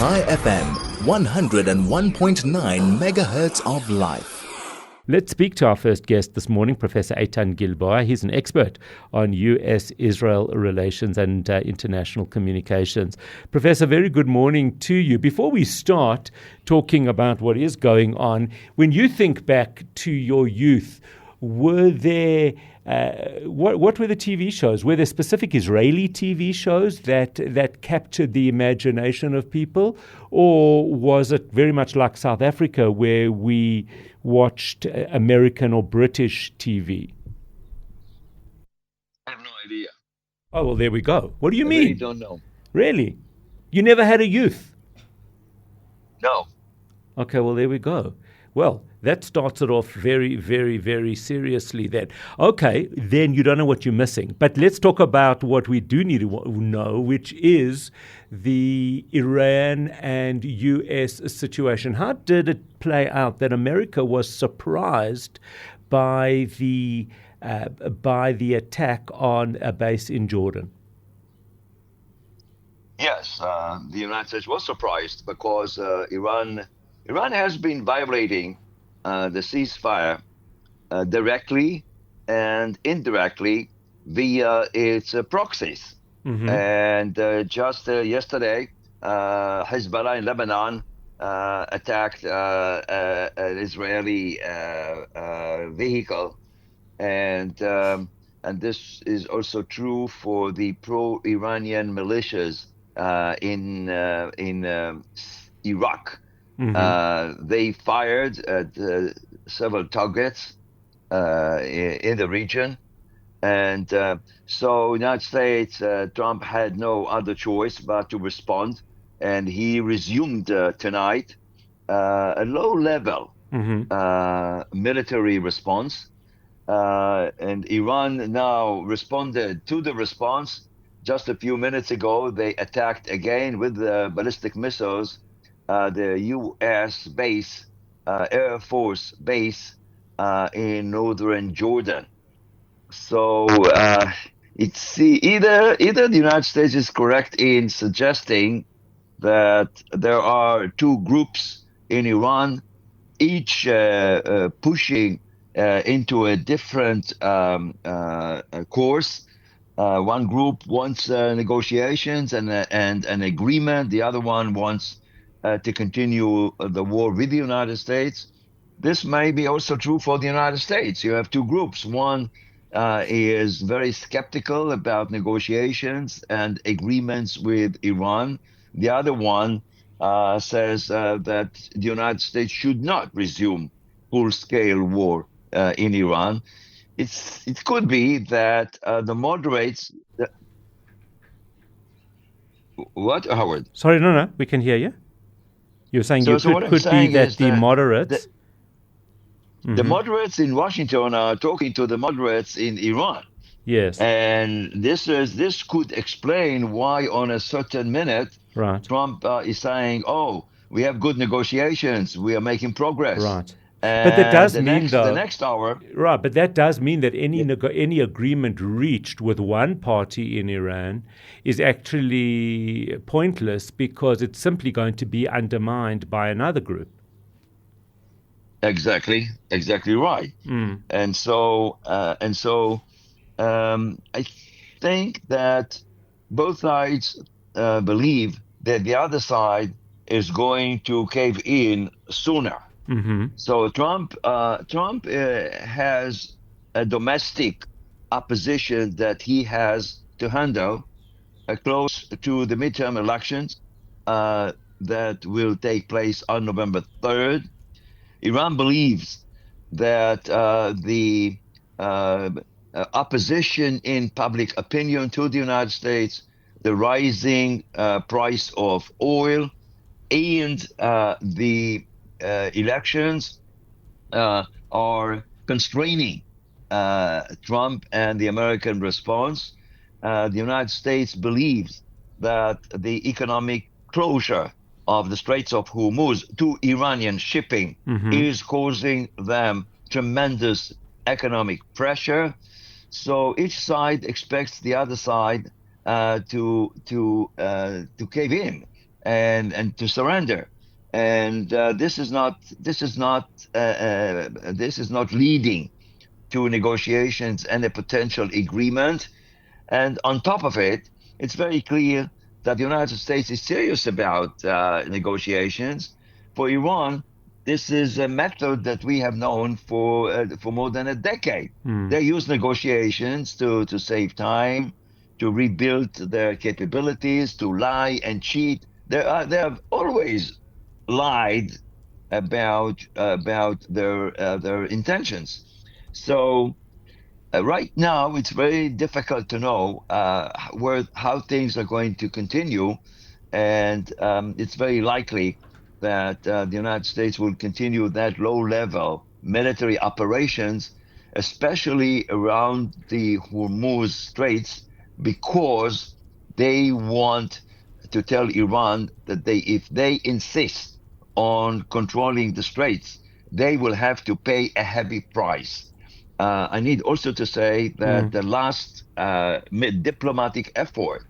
Chai FM, 101.9 megahertz of life. Let's speak to our first guest this morning, Professor Eytan Gilboa. He's an expert on U.S.-Israel relations and international communications. Professor, very good morning to you. Before we start talking about what is going on, when you think back to your youth, were there what were the TV shows? Were there specific Israeli TV shows that captured the imagination of people, or was it very much like South Africa, where we watched American or British TV? I have no idea. Oh, well, there we go. What do you I mean? really don't know. Really? You never had a youth? No. Okay, well, there we go. Well, that starts it off very, very, very seriously then. Okay, then you don't know what you're missing. But let's talk about what we do need to know, which is the Iran and U.S. situation. How did it play out that America was surprised by the attack on a base in Jordan? Yes, the United States was surprised because Iran has been violating the ceasefire directly and indirectly via its proxies. Mm-hmm. And just yesterday, Hezbollah in Lebanon attacked an Israeli vehicle, and this is also true for the pro-Iranian militias in Iraq. Mm-hmm. They fired at several targets in the region, and so United States, Trump had no other choice but to respond, and he resumed tonight a low-level military response, and Iran now responded to the response. Just a few minutes ago, they attacked again with ballistic missiles the U.S. base, Air Force base in northern Jordan. So it's either the United States is correct in suggesting that there are two groups in Iran, each pushing into a different course. One group wants negotiations and an agreement. The other one wants to continue the war with the United States. This may be also true for the United States. You have two groups. One is very skeptical about negotiations and agreements with Iran. The other one says that the United States should not resume full-scale war in Iran. It could be that the moderates... What, Howard? Sorry, no, we can hear you. You're saying So could be that the moderates... The moderates in Washington are talking to the moderates in Iran. Yes. And this could explain why on a certain minute, right, Trump is saying, oh, we have good negotiations, we are making progress. Right. And but that does mean, the next hour... Right, but that does mean that any agreement reached with one party in Iran is actually pointless because it's simply going to be undermined by another group. Exactly right. And so I think that both sides believe that the other side is going to cave in sooner. Mm-hmm. So Trump has a domestic opposition that he has to handle close to the midterm elections that will take place on November 3rd. Iran believes that the opposition in public opinion to the United States, the rising price of oil, and the elections are constraining Trump and the American response. The United States believes that the economic closure of the Straits of Hormuz to Iranian shipping is causing them tremendous economic pressure. So each side expects the other side to cave in. and to surrender. And this is not leading to negotiations and a potential agreement. And on top of it, it's very clear that the United States is serious about negotiations. For Iran, this is a method that we have known for more than a decade. They use negotiations to save time, to rebuild their capabilities, to lie and cheat. They have always lied about their intentions. So right now, it's very difficult to know how things are going to continue, and it's very likely that the United States will continue that low-level military operations, especially around the Hormuz Straits, because they want to tell Iran that if they insist on controlling the straits, they will have to pay a heavy price. I need also to say that the last diplomatic effort,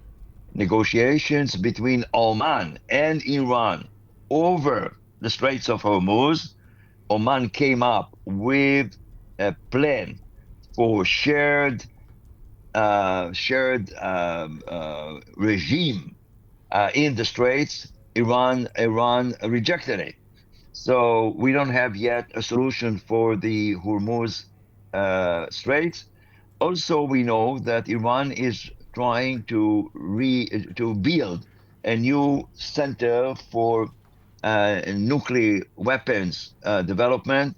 negotiations between Oman and Iran over the Straits of Hormuz, Oman came up with a plan for shared regime in the Straits. Iran rejected it. So we don't have yet a solution for the Hormuz Straits. Also, we know that Iran is trying to build a new center for nuclear weapons development.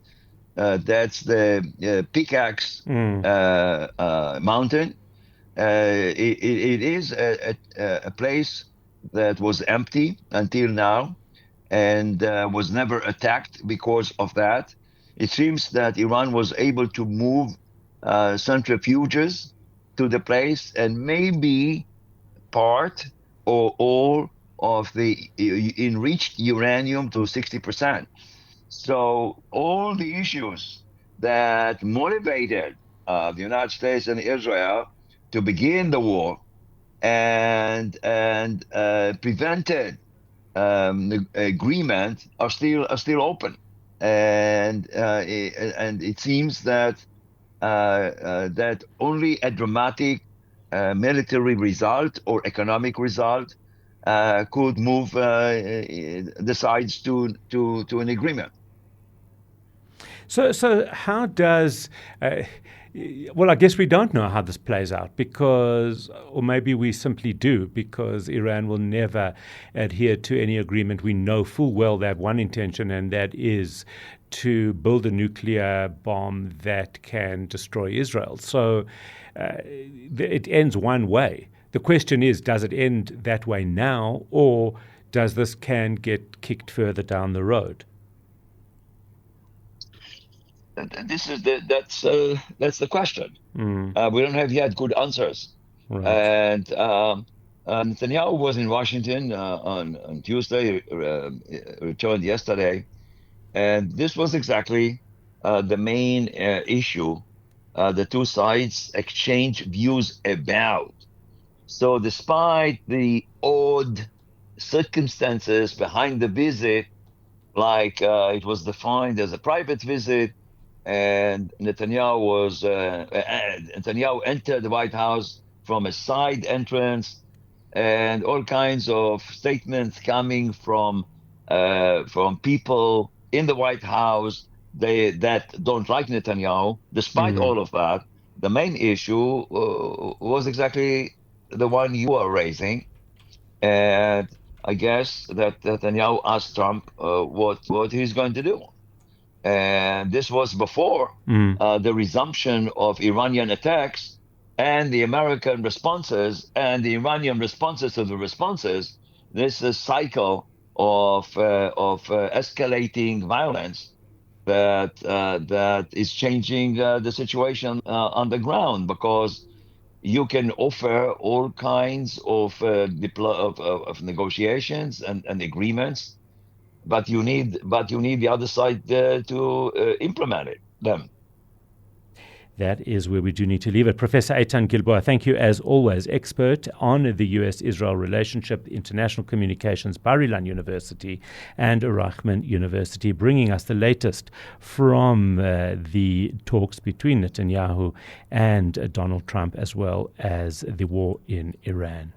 That's the Pickaxe Mountain. It is a place that was empty until now and was never attacked because of that. It seems that Iran was able to move centrifuges to the place, and maybe part or all of the enriched uranium to 60%. So all the issues that motivated the United States and Israel to begin the war and prevented agreement are still open, and it seems that that only a dramatic military result or economic result could move the sides to an agreement. So how does well, I guess we don't know how this plays out because, or maybe we simply do, because Iran will never adhere to any agreement. We know full well they have one intention, and that is to build a nuclear bomb that can destroy Israel. So it ends one way. The question is, does it end that way now, or does this can get kicked further down the road? That's the question. We don't have yet good answers. Right. And Netanyahu was in Washington on Tuesday, returned yesterday, and this was exactly the main issue the two sides exchange views about. So despite the odd circumstances behind the visit, like it was defined as a private visit, and Netanyahu entered the White House from a side entrance, and all kinds of statements coming from people in the White House that don't like Netanyahu. Despite all of that, the main issue was exactly the one you are raising, and I guess that Netanyahu asked Trump what he's going to do. And this was before the resumption of Iranian attacks and the American responses and the Iranian responses to the responses. This is a cycle of escalating violence that is changing the situation on the ground, because you can offer all kinds of negotiations and agreements, but you need the other side to implement them. that is where we do need to leave it. Professor Eytan Gilboa, thank you as always, expert on the US-Israel relationship, international communications, Bar-Ilan University and Reichman University, bringing us the latest from the talks between Netanyahu and Donald Trump, as well as the war in Iran.